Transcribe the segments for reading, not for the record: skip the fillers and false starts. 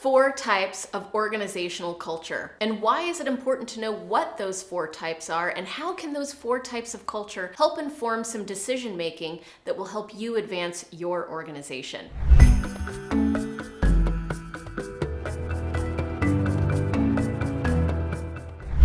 4 types of organizational culture? And why is it important to know what those 4 types are? And how can those 4 types of culture help inform some decision making that will help you advance your organization?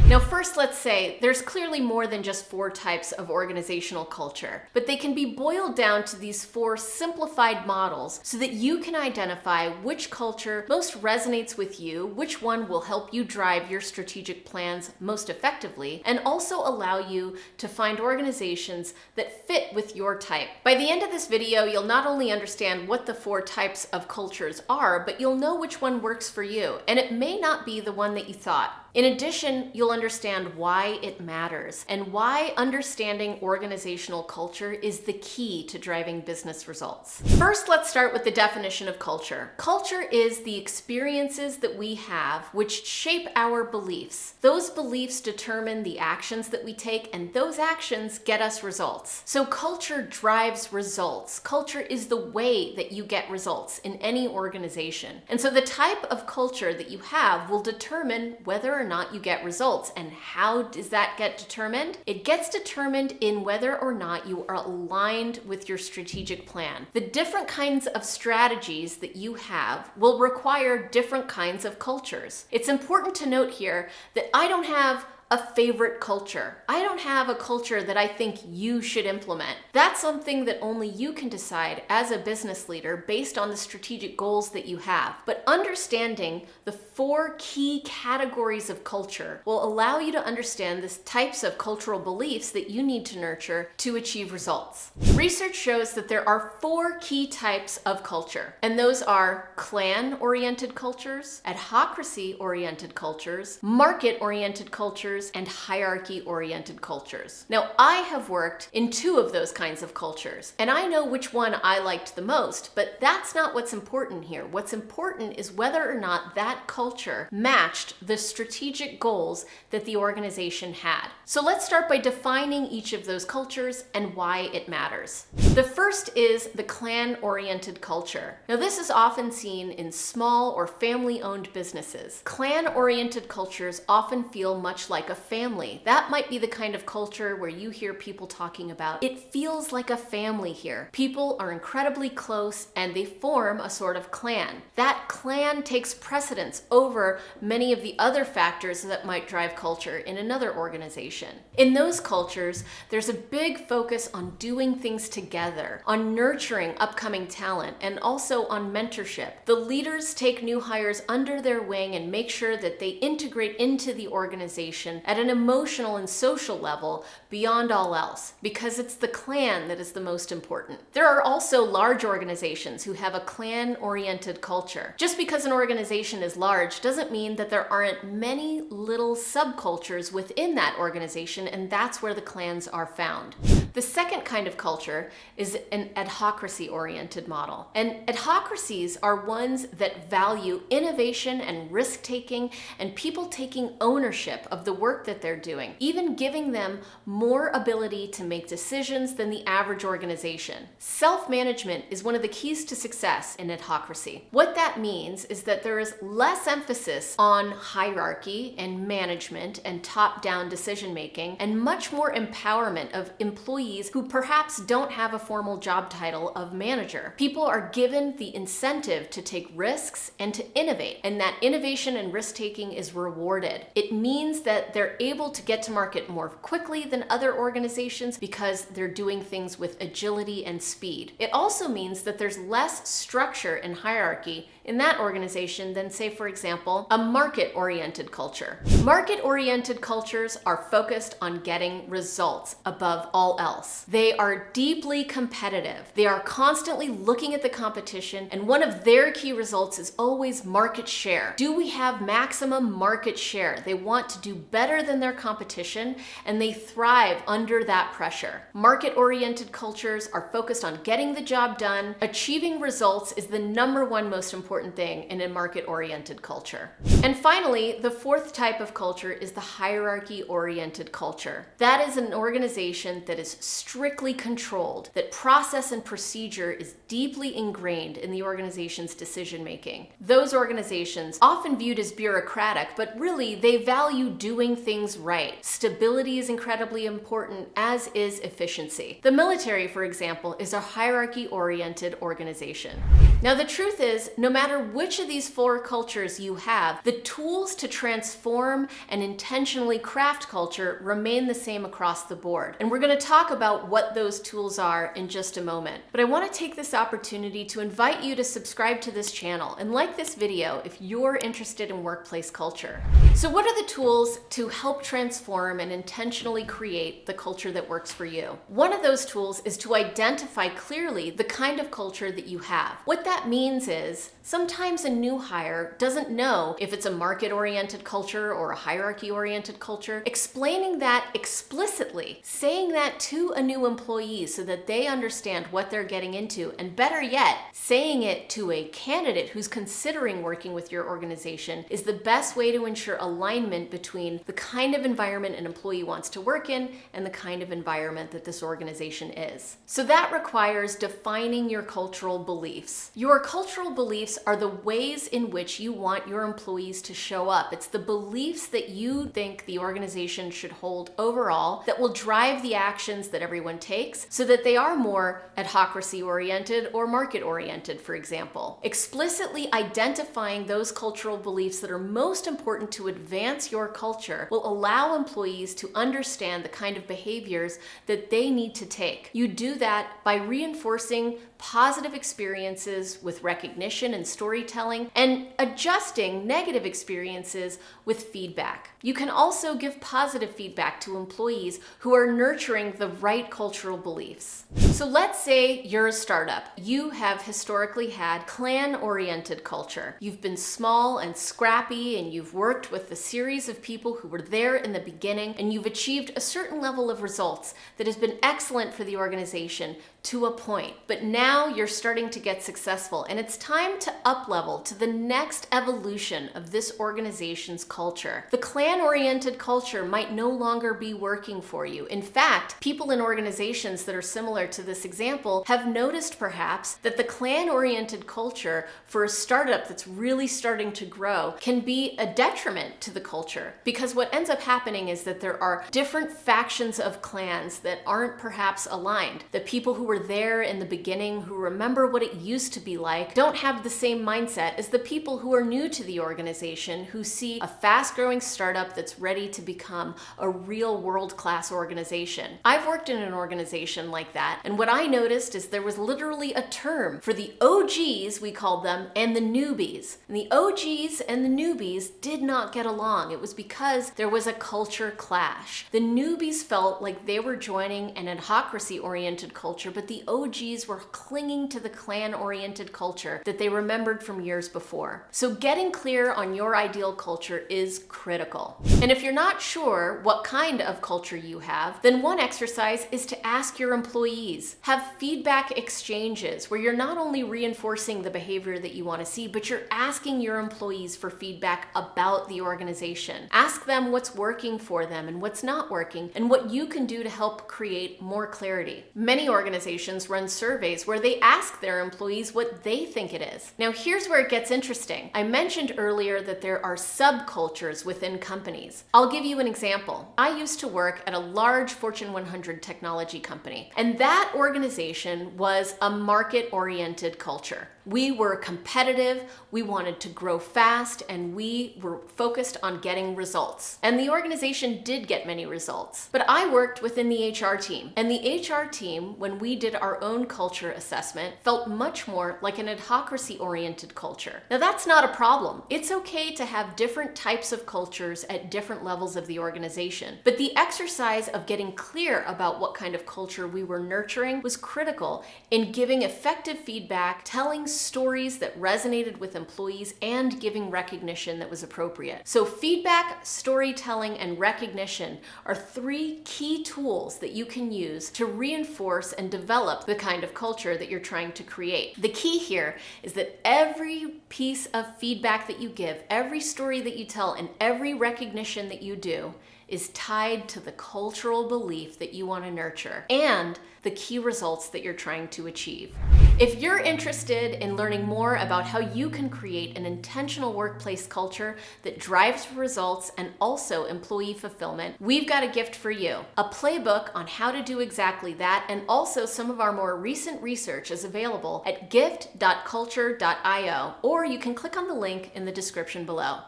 Now, first, let's say there's clearly more than just 4 types of organizational culture, but they can be boiled down to these 4 simplified models so that you can identify which culture most resonates with you, which one will help you drive your strategic plans most effectively, and also allow you to find organizations that fit with your type. By the end of this video, you'll not only understand what the 4 types of cultures are, but you'll know which one works for you, and it may not be the one that you thought. In addition, you'll understand why it matters and why understanding organizational culture is the key to driving business results. First, let's start with the definition of culture. Culture is the experiences that we have which shape our beliefs. Those beliefs determine the actions that we take, and those actions get us results. So culture drives results. Culture is the way that you get results in any organization. And so the type of culture that you have will determine whether or not you get results. And how does that get determined? It gets determined in whether or not you are aligned with your strategic plan. The different kinds of strategies that you have will require different kinds of cultures. It's important to note here that I don't have a favorite culture. I don't have a culture that I think you should implement. That's something that only you can decide as a business leader based on the strategic goals that you have. But understanding the 4 key categories of culture will allow you to understand the types of cultural beliefs that you need to nurture to achieve results. Research shows that there are 4 key types of culture, and those are clan-oriented cultures, adhocracy-oriented cultures, market-oriented cultures, and hierarchy-oriented cultures. Now, I have worked in 2 of those kinds of cultures, and I know which one I liked the most, but that's not what's important here. What's important is whether or not that culture matched the strategic goals that the organization had. So let's start by defining each of those cultures and why it matters. The first is the clan-oriented culture. Now, this is often seen in small or family-owned businesses. Clan-oriented cultures often feel much like a family. That might be the kind of culture where you hear people talking about, it feels like a family here. People are incredibly close and they form a sort of clan. That clan takes precedence over many of the other factors that might drive culture in another organization. In those cultures, there's a big focus on doing things together, on nurturing upcoming talent, and also on mentorship. The leaders take new hires under their wing and make sure that they integrate into the organization at an emotional and social level beyond all else, because it's the clan that is the most important. There are also large organizations who have a clan-oriented culture. Just because an organization is large doesn't mean that there aren't many little subcultures within that organization, and that's where the clans are found. The second kind of culture is an adhocracy-oriented model. And adhocracies are ones that value innovation and risk-taking and people taking ownership of the work that they're doing, even giving them more ability to make decisions than the average organization. Self-management is one of the keys to success in adhocracy. What that means is that there is less emphasis on hierarchy and management and top-down decision-making, and much more empowerment of employees who perhaps don't have a formal job title of manager. People are given the incentive to take risks and to innovate, and that innovation and risk-taking is rewarded. It means that they're able to get to market more quickly than other organizations because they're doing things with agility and speed. It also means that there's less structure and hierarchy in that organization than, say, for example, a market-oriented culture. Market-oriented cultures are focused on getting results above all else. They are deeply competitive. They are constantly looking at the competition, and one of their key results is always market share. Do we have maximum market share? They want to do better than their competition, and they thrive under that pressure. Market-oriented cultures are focused on getting the job done. Achieving results is the #1 most important thing in a market-oriented culture. And finally, the 4th type of culture is the hierarchy-oriented culture. That is an organization that is strictly controlled, that process and procedure is deeply ingrained in the organization's decision-making. Those organizations, often viewed as bureaucratic, but really they value doing things right. Stability is incredibly important, as is efficiency. The military, for example, is a hierarchy-oriented organization. Now, the truth is, no matter which of these four cultures you have, the tools to transform and intentionally craft culture remain the same across the board. And we're going to talk about what those tools are in just a moment. But I want to take this opportunity to invite you to subscribe to this channel and like this video if you're interested in workplace culture. So what are the tools to help transform and intentionally create the culture that works for you? One of those tools is to identify clearly the kind of culture that you have. What that means is sometimes a new hire doesn't know if it's a market-oriented culture or a hierarchy-oriented culture. Explaining that explicitly, saying that to a new employee so that they understand what they're getting into, and better yet, saying it to a candidate who's considering working with your organization is the best way to ensure alignment between the kind of environment an employee wants to work in and the kind of environment that this organization is. So that requires defining your cultural beliefs. Your cultural beliefs are the ways in which you want your employees to show up. It's the beliefs that you think the organization should hold overall that will drive the actions that everyone takes so that they are more adhocracy-oriented or market-oriented, for example. Explicitly identifying those cultural beliefs that are most important to advance your culture will allow employees to understand the kind of behaviors that they need to take. You do that by reinforcing positive experiences with recognition and storytelling, and adjusting negative experiences with feedback. You can also give positive feedback to employees who are nurturing the right cultural beliefs. So let's say you're a startup. You have historically had clan-oriented culture. You've been small and scrappy, and you've worked with a series of people who were there in the beginning, and you've achieved a certain level of results that has been excellent for the organization to a point. But now you're starting to get successful, and it's time to up-level to the next evolution of this organization's culture. The clan-oriented culture might no longer be working for you. In fact, people in organizations that are similar to this example have noticed perhaps that the clan-oriented culture for a startup that's really starting to grow can be a detriment to the culture, because what ends up happening is that there are different factions of clans that aren't perhaps aligned. The people who were there in the beginning, who remember what it used to be like, don't have the same mindset as the people who are new to the organization, who see a fast-growing startup that's ready to become a real world-class organization. I've worked in an organization like that, and what I noticed is there was literally a term for the OGs, we called them, and the newbies. And the OGs and the newbies did not get along. It was because there was a culture clash. The newbies felt like they were joining an adhocracy-oriented culture, but the OGs were clinging to the clan-oriented culture that they remembered from years before. So getting clear on your ideal culture is critical. And if you're not sure what kind of culture you have, then one exercise is to ask your employees. Have feedback exchanges where you're not only reinforcing the behavior that you want to see, but you're asking your employees for feedback about the organization. Ask them what's working for them and what's not working, and what you can do to help create more clarity. Many organizations run surveys where they ask their employees what they think it is. Now, here's where it gets interesting. I mentioned earlier that there are subcultures within companies. I'll give you an example. I used to work at a large Fortune 100 technology company, and that organization was a market-oriented culture. We were competitive, we wanted to grow fast, and we were focused on getting results. And the organization did get many results. But I worked within the HR team, and the HR team, when we did our own culture assessment, felt much more like an adhocracy-oriented culture. Now, that's not a problem. It's okay to have different types of cultures at different levels of the organization. But the exercise of getting clear about what kind of culture we were nurturing was critical in giving effective feedback, telling stories that resonated with employees, and giving recognition that was appropriate. So feedback, storytelling, and recognition are three key tools that you can use to reinforce and develop the kind of culture that you're trying to create. The key here is that every piece of feedback that you give, every story that you tell, and every recognition that you do is tied to the cultural belief that you want to nurture and the key results that you're trying to achieve. If you're interested in learning more about how you can create an intentional workplace culture that drives results and also employee fulfillment, we've got a gift for you. A playbook on how to do exactly that, and also some of our more recent research is available at gift.culture.io, or you can click on the link in the description below.